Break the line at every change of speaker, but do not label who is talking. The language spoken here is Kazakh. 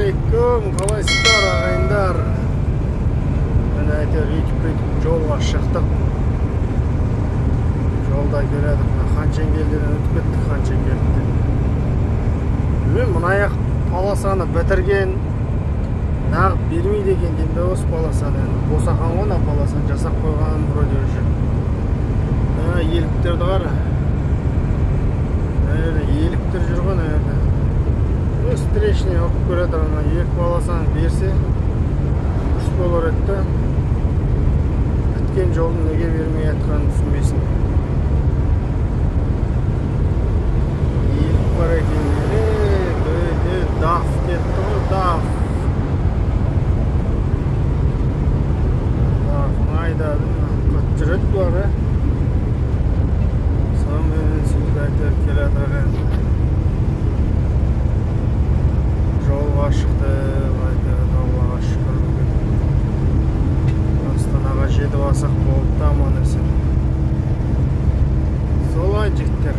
Ассалаумағалейкум, қалайсыздар ағайындар? Мен әйтеуір өйтіп жолға шықтық. Жолда келедік, Ханченгелден өтіп кеттік, Ханченгелден. Мен мұнаяқ полосаны бітірген, нағып бермейді екен деймін, осы полосаны. Босақан ғой, полосаны жасап қойған вроде уже. Еліктерді қара. Еліктер жүрген әйелі. Встречный оқып көреді, екі полосаны берсе, дұрыс болар еді. Біткен жолын неге бермей атқанын түсінбейсің. Елік бар екен. Даф кетті ғой, даф. Даф, айдады. Қыт жүреді бұлар, Сонымен сөйтіп әйтер келеді ағайын. Жолға шықты, Аллаға шүкір. Астанаға жетіп алсақ болды, аман есен. Солай жігіттер.